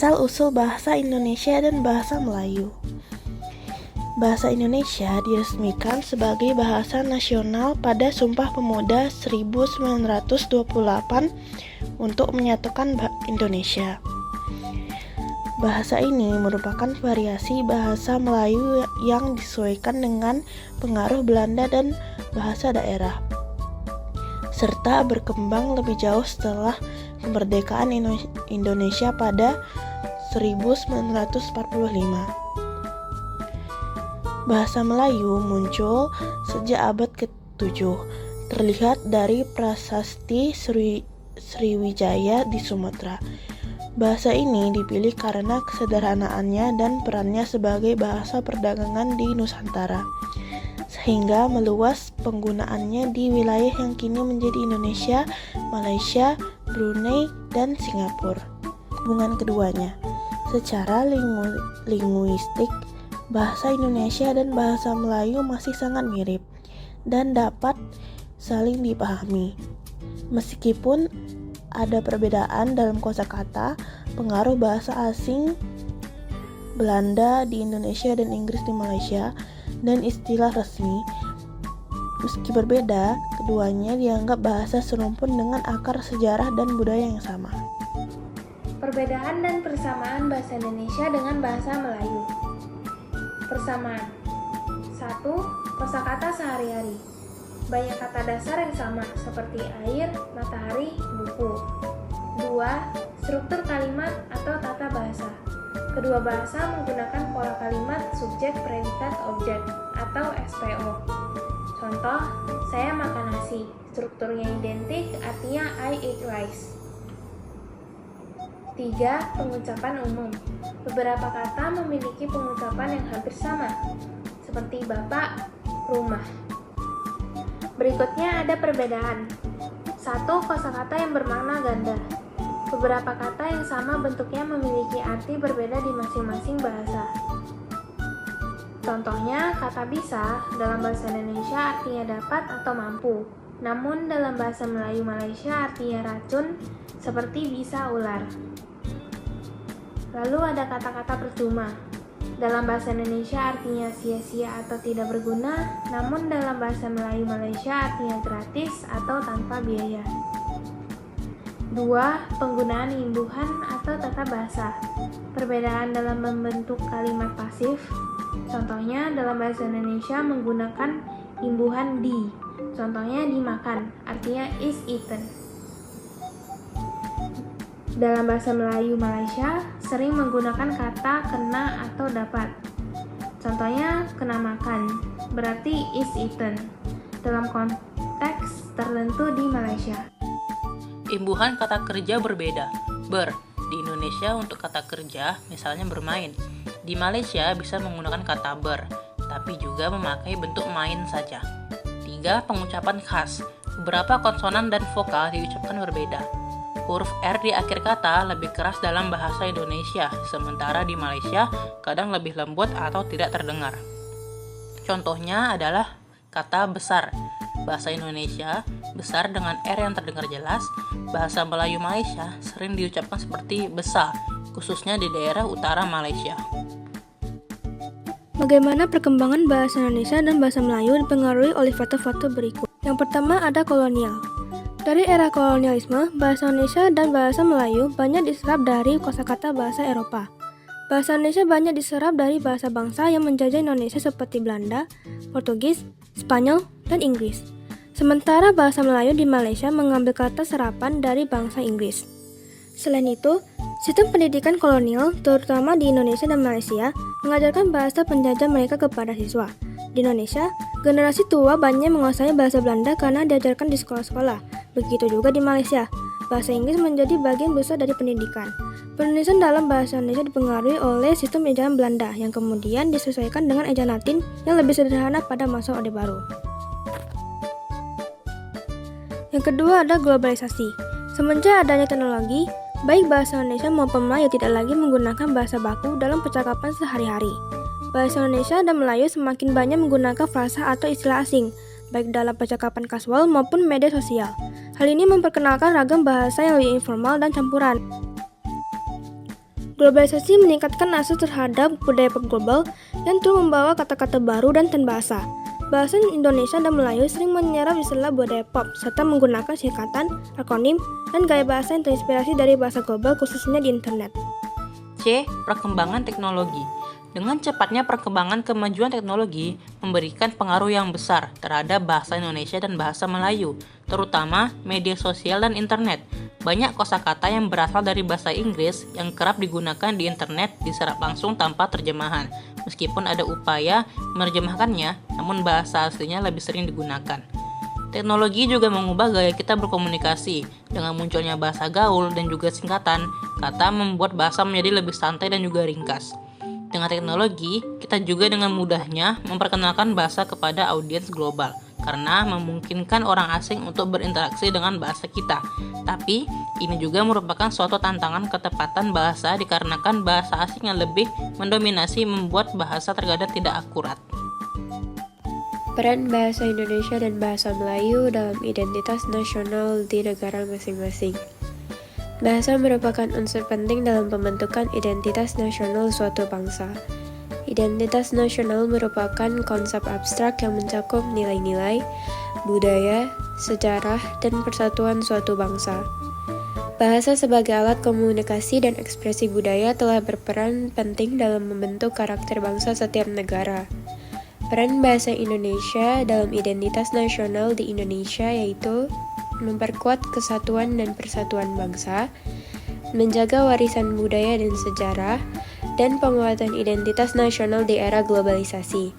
Asal-usul bahasa Indonesia dan bahasa Melayu. Bahasa Indonesia diresmikan sebagai bahasa nasional pada Sumpah Pemuda 1928 untuk menyatukan Indonesia. Bahasa ini merupakan variasi bahasa Melayu yang disesuaikan dengan pengaruh Belanda dan bahasa daerah, serta berkembang lebih jauh setelah kemerdekaan Indonesia pada 1945. Bahasa Melayu muncul sejak abad ke-7, terlihat dari prasasti Sriwijaya di Sumatera. Bahasa ini dipilih karena kesederhanaannya dan perannya sebagai bahasa perdagangan di Nusantara, sehingga meluas penggunaannya di wilayah yang kini menjadi Indonesia, Malaysia, Brunei, dan Singapura. Hubungan keduanya, secara linguistik, bahasa Indonesia dan bahasa Melayu masih sangat mirip dan dapat saling dipahami. Meskipun ada perbedaan dalam kosakata, pengaruh bahasa asing Belanda di Indonesia dan Inggris di Malaysia, dan istilah resmi. Meski berbeda, keduanya dianggap bahasa serumpun dengan akar sejarah dan budaya yang sama. Perbedaan dan persamaan bahasa Indonesia dengan bahasa Melayu. Persamaan. 1. Kosakata sehari-hari. Banyak kata dasar yang sama, seperti air, matahari, buku. 2. Struktur kalimat atau tata bahasa. Kedua bahasa menggunakan pola kalimat subjek, predikat, objek, atau SPO. Contoh, saya makan nasi. Strukturnya identik, artinya I eat rice. 3. Pengucapan umum. Beberapa kata memiliki pengucapan yang hampir sama, seperti bapak, rumah. Berikutnya ada perbedaan. 1. Kosakata yang bermakna ganda. Beberapa kata yang sama bentuknya memiliki arti berbeda di masing-masing bahasa. Contohnya, kata bisa dalam bahasa Indonesia artinya dapat atau mampu, namun dalam bahasa Melayu Malaysia artinya racun, seperti bisa ular. Lalu ada kata-kata percuma. Dalam bahasa Indonesia artinya sia-sia atau tidak berguna, namun dalam bahasa Melayu Malaysia artinya gratis atau tanpa biaya. 2. Penggunaan imbuhan atau tata bahasa. Perbedaan dalam membentuk kalimat pasif. Contohnya dalam bahasa Indonesia menggunakan imbuhan di. Contohnya dimakan, artinya is eaten. Dalam bahasa Melayu Malaysia sering menggunakan kata kena atau dapat. Contohnya kena makan, berarti is eaten dalam konteks tertentu di Malaysia. Imbuhan kata kerja berbeda. Di Indonesia untuk kata kerja, misalnya bermain. Di Malaysia bisa menggunakan kata tapi juga memakai bentuk main saja. 3. Pengucapan khas. Beberapa konsonan dan vokal diucapkan berbeda. Huruf R di akhir kata lebih keras dalam bahasa Indonesia, sementara di Malaysia kadang lebih lembut atau tidak terdengar. Contohnya adalah kata besar. Bahasa Indonesia, besar dengan R yang terdengar jelas. Bahasa Melayu Malaysia sering diucapkan seperti besar, khususnya di daerah utara Malaysia. Bagaimana perkembangan bahasa Indonesia dan bahasa Melayu dipengaruhi oleh faktor-faktor berikut. Yang pertama ada kolonial. Dari era kolonialisme, bahasa Indonesia dan bahasa Melayu banyak diserap dari kosakata bahasa Eropa. Bahasa Indonesia banyak diserap dari bahasa bangsa yang menjajah Indonesia seperti Belanda, Portugis, Spanyol, dan Inggris. Sementara bahasa Melayu di Malaysia mengambil kata serapan dari bangsa Inggris. Selain itu, sistem pendidikan kolonial, terutama di Indonesia dan Malaysia, mengajarkan bahasa penjajah mereka kepada siswa. Di Indonesia, generasi tua banyak menguasai bahasa Belanda karena diajarkan di sekolah-sekolah. Begitu juga di Malaysia, bahasa Inggris menjadi bagian besar dari pendidikan. Penulisan dalam bahasa Indonesia dipengaruhi oleh sistem ejaan Belanda yang kemudian disesuaikan dengan ejaan Latin yang lebih sederhana pada masa Orde Baru. Yang kedua ada globalisasi. Semenjak adanya teknologi, baik bahasa Indonesia maupun Melayu tidak lagi menggunakan bahasa baku dalam percakapan sehari-hari. Bahasa Indonesia dan Melayu semakin banyak menggunakan frasa atau istilah asing, baik dalam percakapan kasual maupun media sosial. Hal ini memperkenalkan ragam bahasa yang lebih informal dan campuran. Globalisasi meningkatkan akses terhadap budaya pop global yang turut membawa kata-kata baru dan bahasa. Bahasa Indonesia dan Melayu sering menyerap istilah budaya pop serta menggunakan singkatan, akronim, dan gaya bahasa yang terinspirasi dari bahasa global khususnya di internet. C. Perkembangan teknologi. Dengan cepatnya perkembangan kemajuan teknologi memberikan pengaruh yang besar terhadap bahasa Indonesia dan bahasa Melayu, terutama media sosial dan internet. Banyak kosakata yang berasal dari bahasa Inggris yang kerap digunakan di internet diserap langsung tanpa terjemahan. Meskipun ada upaya menerjemahkannya, namun bahasa aslinya lebih sering digunakan. Teknologi juga mengubah gaya kita berkomunikasi. Dengan munculnya bahasa gaul dan juga singkatan, kata membuat bahasa menjadi lebih santai dan juga ringkas. Dengan teknologi, kita juga dengan mudahnya memperkenalkan bahasa kepada audiens global karena memungkinkan orang asing untuk berinteraksi dengan bahasa kita. Tapi, ini juga merupakan suatu tantangan ketepatan bahasa dikarenakan bahasa asing yang lebih mendominasi membuat bahasa terkadang tidak akurat. Peran bahasa Indonesia dan bahasa Melayu dalam identitas nasional di negara masing-masing. Bahasa merupakan unsur penting dalam pembentukan identitas nasional suatu bangsa. Identitas nasional merupakan konsep abstrak yang mencakup nilai-nilai, budaya, sejarah, dan persatuan suatu bangsa. Bahasa sebagai alat komunikasi dan ekspresi budaya telah berperan penting dalam membentuk karakter bangsa setiap negara. Peran bahasa Indonesia dalam identitas nasional di Indonesia yaitu memperkuat kesatuan dan persatuan bangsa, menjaga warisan budaya dan sejarah, dan penguatan identitas nasional di era globalisasi.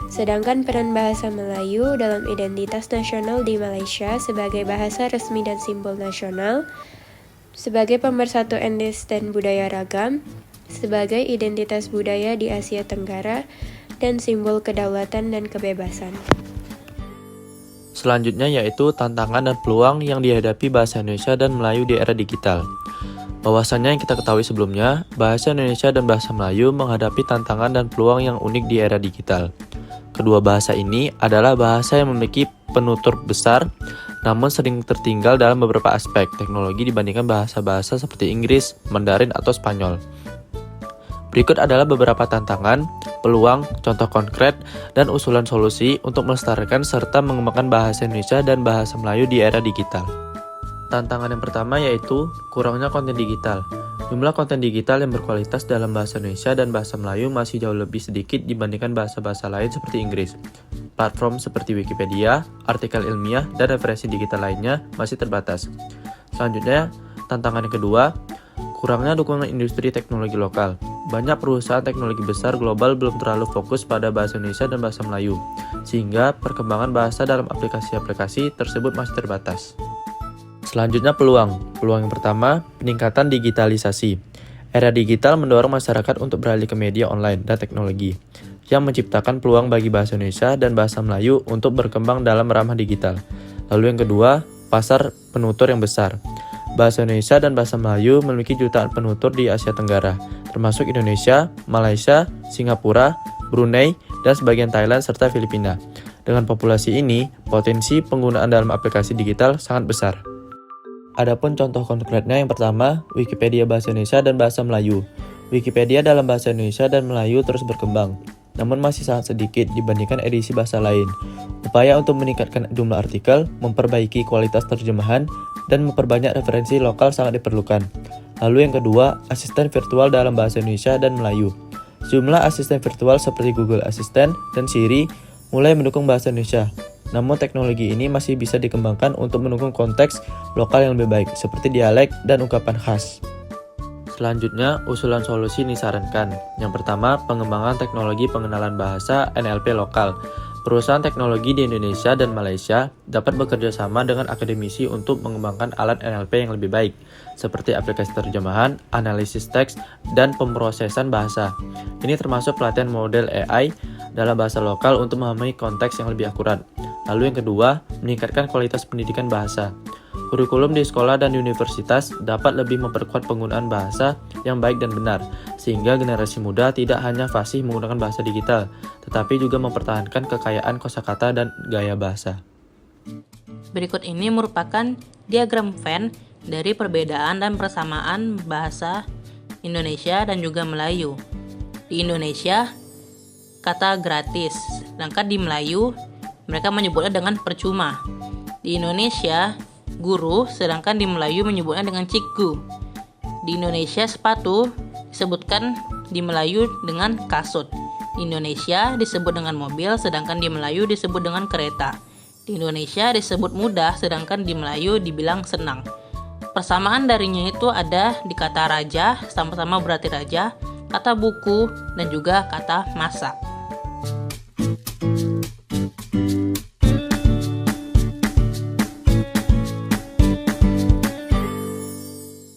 Sedangkan peran bahasa Melayu dalam identitas nasional di Malaysia sebagai bahasa resmi dan simbol nasional, sebagai pemersatu etnis dan budaya ragam, sebagai identitas budaya di Asia Tenggara, dan simbol kedaulatan dan kebebasan. Selanjutnya yaitu tantangan dan peluang yang dihadapi bahasa Indonesia dan Melayu di era digital. Bahwasannya yang kita ketahui sebelumnya, bahasa Indonesia dan bahasa Melayu menghadapi tantangan dan peluang yang unik di era digital. Kedua bahasa ini adalah bahasa yang memiliki penutur besar, namun sering tertinggal dalam beberapa aspek teknologi dibandingkan bahasa-bahasa seperti Inggris, Mandarin, atau Spanyol. Berikut adalah beberapa tantangan, peluang, contoh konkret, dan usulan solusi untuk melestarikan serta mengembangkan bahasa Indonesia dan bahasa Melayu di era digital. Tantangan yang pertama yaitu kurangnya konten digital. Jumlah konten digital yang berkualitas dalam bahasa Indonesia dan bahasa Melayu masih jauh lebih sedikit dibandingkan bahasa-bahasa lain seperti Inggris. Platform seperti Wikipedia, artikel ilmiah, dan referensi digital lainnya masih terbatas. Selanjutnya, tantangan yang kedua, kurangnya dukungan industri teknologi lokal. Banyak perusahaan teknologi besar global belum terlalu fokus pada bahasa Indonesia dan bahasa Melayu, sehingga perkembangan bahasa dalam aplikasi-aplikasi tersebut masih terbatas. Selanjutnya peluang. Peluang yang pertama, peningkatan digitalisasi. Era digital mendorong masyarakat untuk beralih ke media online dan teknologi, yang menciptakan peluang bagi bahasa Indonesia dan bahasa Melayu untuk berkembang dalam ranah digital. Lalu yang kedua, pasar penutur yang besar. Bahasa Indonesia dan bahasa Melayu memiliki jutaan penutur di Asia Tenggara, termasuk Indonesia, Malaysia, Singapura, Brunei, dan sebagian Thailand serta Filipina. Dengan populasi ini, potensi penggunaan dalam aplikasi digital sangat besar. Adapun contoh konkretnya yang pertama, Wikipedia bahasa Indonesia dan bahasa Melayu. Wikipedia dalam bahasa Indonesia dan Melayu terus berkembang, namun masih sangat sedikit dibandingkan edisi bahasa lain. Upaya untuk meningkatkan jumlah artikel, memperbaiki kualitas terjemahan, dan memperbanyak referensi lokal sangat diperlukan. Lalu yang kedua, asisten virtual dalam bahasa Indonesia dan Melayu. Jumlah asisten virtual seperti Google Assistant dan Siri mulai mendukung bahasa Indonesia. Namun teknologi ini masih bisa dikembangkan untuk mendukung konteks lokal yang lebih baik, seperti dialek dan ungkapan khas. Selanjutnya, usulan solusi disarankan. Yang pertama, pengembangan teknologi pengenalan bahasa NLP lokal. Perusahaan teknologi di Indonesia dan Malaysia dapat bekerja sama dengan akademisi untuk mengembangkan alat NLP yang lebih baik, seperti aplikasi terjemahan, analisis teks, dan pemrosesan bahasa. Ini termasuk pelatihan model AI dalam bahasa lokal untuk memahami konteks yang lebih akurat. Lalu yang kedua, meningkatkan kualitas pendidikan bahasa. Kurikulum di sekolah dan universitas dapat lebih memperkuat penggunaan bahasa yang baik dan benar, sehingga generasi muda tidak hanya fasih menggunakan bahasa digital, tetapi juga mempertahankan kekayaan kosakata dan gaya bahasa. Berikut ini merupakan diagram Venn dari perbedaan dan persamaan bahasa Indonesia, dan juga Melayu. Di Indonesia, kata gratis, sedangkan di Melayu mereka menyebutnya dengan percuma. Di Indonesia, guru, sedangkan di Melayu menyebutnya dengan cikgu. Di Indonesia, sepatu disebutkan di Melayu dengan kasut. Di Indonesia disebut dengan mobil, sedangkan di Melayu disebut dengan kereta. Di Indonesia disebut mudah, sedangkan di Melayu dibilang senang. Persamaan darinya itu ada di kata raja, sama-sama berarti raja, kata buku, dan juga kata masak.